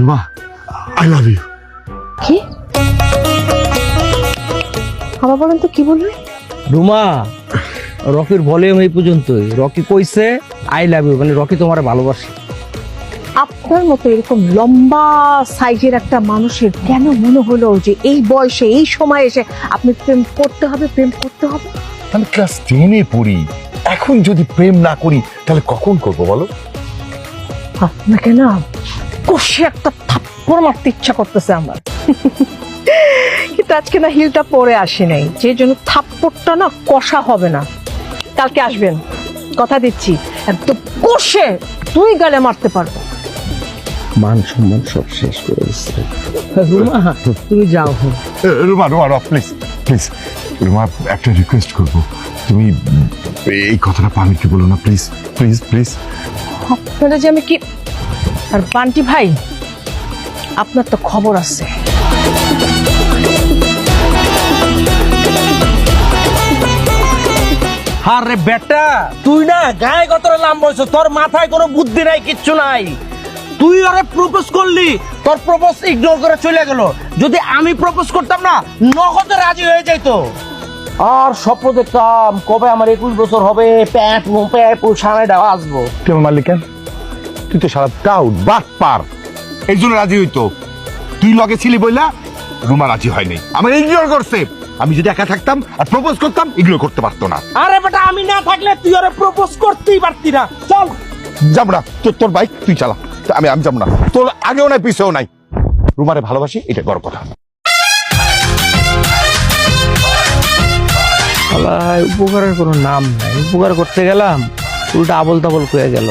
Ruma, I love you. কি আবার বলেন তো, কি বলবে? রুমা, রকির ভলিউম এই পর্যন্তই। রকি কইছে আই লাভ ইউ, মানে রকি তোমার ভালোবাসে। আপনার মতো এরকম লম্বা সাইজের একটা মানুষের কেন মনে হলো যে এই বয়সে এই সময় এসে আপনি প্রেম করতে হবে, প্রেম করতে হবে? আমি ক্লাস 10-এ পড়ি, এখন যদি প্রেম না করি তাহলে কখন করবো বলো? আপনাকে না কষে একটা থাপ্পড় মারতে ইচ্ছা করতেছে আমার, কিন্তু আজকে না হিলটা পরে আসি নাই, যে জন্য থাপ্পড়টা না কষা হবে না। কালকে আসবেন, কথা দিচ্ছি, একদম কষে 2 গালে মারতে পারবো। মান সম্মান সব শেষ করে দিচ্ছে। রুমা, তুমি যাও। রুমা রুমা প্লিজ প্লিজ, রুমা একটা রিকোয়েস্ট করবো, তুমি এই কথাটা পানিকে বলো না প্লিজ প্লিজ প্লিজ। আপনারা যে আমি কি, আর বান্টি ভাই আপনার তো খবর আছে। আরে বেটা, তুই না গায়ে গতরে লাম বলছ, তোর মাথায় কোনো বুদ্ধি নাই, কিচ্ছু নাই। তুই আরে প্রপোজ করলি, তোর প্রপোজ ইগনোর করে চলে গেল। যদি আমি প্রপোজ করতাম না, নগদে রাজি হয়ে যাইতো। আর স্বপ্ন দেখতাম কবে আমার 21 বছর হবে, প্যাপু সামনে আসবো। তুই আমার মারলি কেন? তুই তো সারা টাউট বাট পার, এই জন্য রাজি হইতো। তুই লগে ছিলি বইলা রুমা রাজি হয়নি, আমার ইগনোর করছে। আমি যদি একা থাকতাম আর প্রপোজ করতাম, ইগনোর করতে পারতো না। আরে বেটা, আমি না থাকলে তুই আরে প্রপোজ করতেই পারতি না। চল। যাবো না, তোর বাইক তুই চালা, আমি যাবো না। তোর আগেও নাই পিছেও নাই, রুমারে ভালোবাসি, এটা বড় কথা। উপকারের কোনো নাম নাই, উপকার করতে গেলাম উল্টা আবল তাবল কয়ে গেল।